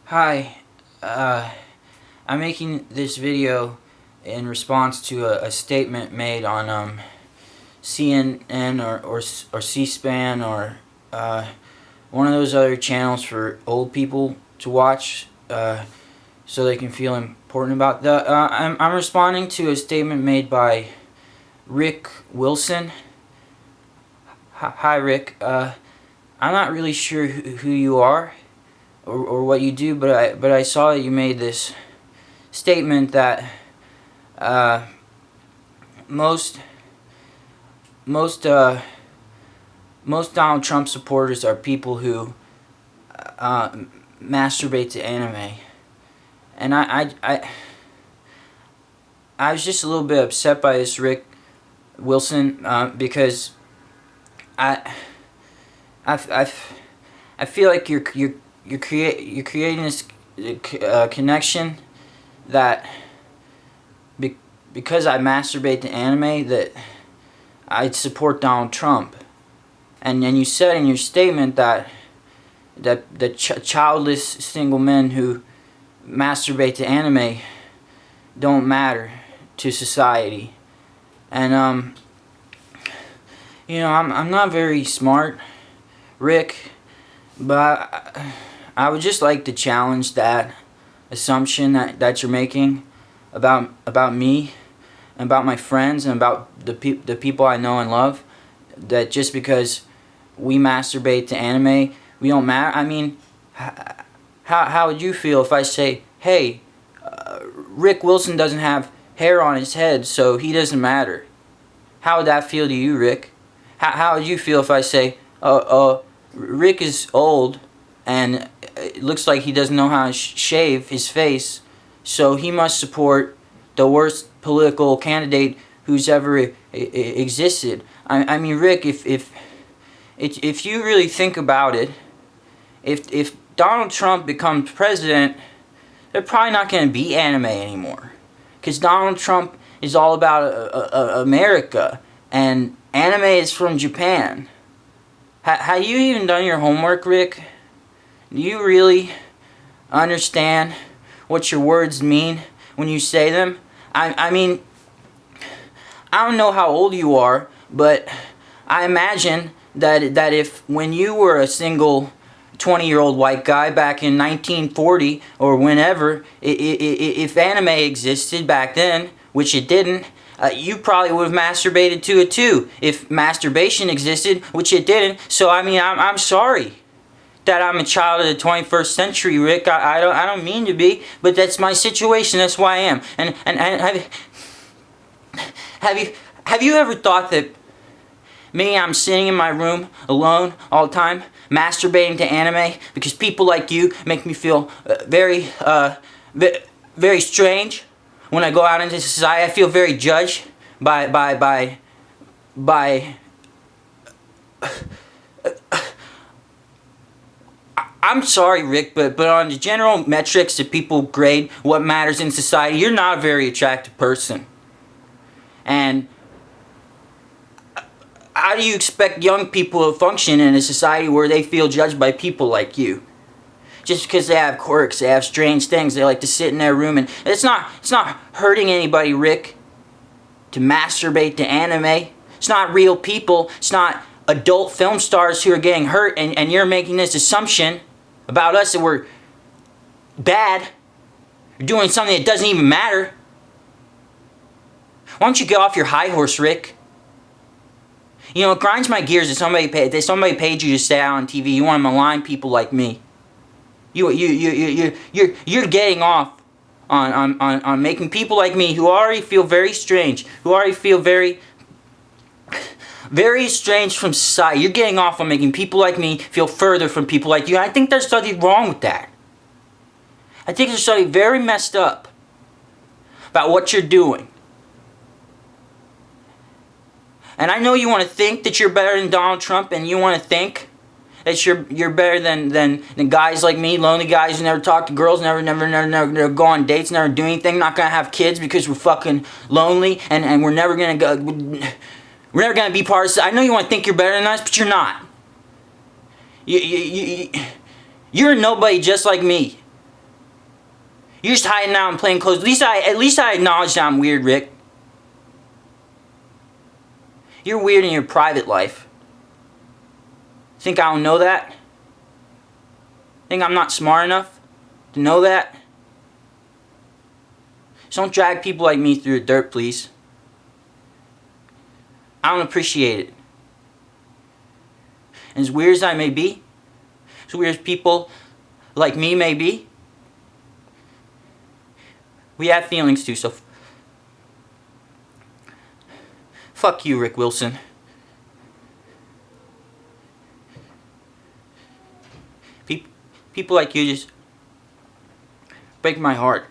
Hi, uh, I'm making this video in response to a statement made on CNN or C-SPAN or one of those other channels for old people to watch so they can feel important about the. I'm responding to a statement made by Rick Wilson. Hi, Rick. I'm not really sure who you are or what you do, but I saw that you made this statement that most most most Donald Trump supporters are people who masturbate to anime, and I was just a little bit upset by this, Rick Wilson, because I I, I, I feel like you're creating this connection that because I masturbate to anime that I'd support Donald Trump, and you said in your statement that the childless single men who masturbate to anime don't matter to society, and I'm not very smart, Rick, but I would just like to challenge that assumption that you're making about me and about my friends and about the people I know and love, that just because we masturbate to anime we don't matter. I mean, how would you feel if I say, hey, Rick Wilson doesn't have hair on his head so he doesn't matter? How would that feel to you, Rick? How would you feel if I say, Rick is old and it looks like he doesn't know how to shave his face, so he must support the worst political candidate who's ever existed? I mean, Rick, if you really think about it, if Donald Trump becomes president, they're probably not going to be anime anymore, because Donald Trump is all about America, and anime is from Japan. Have you even done your homework, Rick? Do you really understand what your words mean when you say them? I mean, I don't know how old you are, but I imagine that if when you were a single 20-year-old white guy back in 1940 or whenever, if anime existed back then, which it didn't, you probably would have masturbated to it too if masturbation existed, which it didn't. So I mean, I'm sorry that I'm a child of the 21st century, Rick. I don't mean to be, but that's my situation. That's why I am. And have you ever thought that me, I'm sitting in my room alone all the time, masturbating to anime because people like you make me feel very strange when I go out into society? I feel very judged by I'm sorry, Rick, but on the general metrics that people grade what matters in society, you're not a very attractive person. And how do you expect young people to function in a society where they feel judged by people like you? Just because they have quirks, they have strange things, they like to sit in their room, and it's not hurting anybody, Rick, to masturbate to anime. It's not real people. It's not adult film stars who are getting hurt, and you're making this assumption about us that we're bad. You're doing something that doesn't even matter. Why don't you get off your high horse, Rick? You know, it grinds my gears that somebody paid you to stay out on TV. You want to malign people like me. You're getting off on making people like me, who already feel very strange, who already feel very strange from society. You're getting off on making people like me feel further from people like you. I think there's something wrong with that. I think there's something very messed up about what you're doing. And I know you want to think that you're better than Donald Trump, and you want to think that you're better than guys like me, lonely guys who never talk to girls, never go on dates, never do anything, not gonna have kids because we're fucking lonely, and we're never gonna go. We're never gonna be part of. I know you want to think you're better than us, but you're not. You're nobody just like me. You're just hiding out in plain clothes. At least I acknowledge that I'm weird, Rick. You're weird in your private life. Think I don't know that? Think I'm not smart enough to know that? So don't drag people like me through the dirt, please. I don't appreciate it. And as weird as I may be, as weird as people like me may be, we have feelings too, so fuck you, Rick Wilson. People like you just break my heart.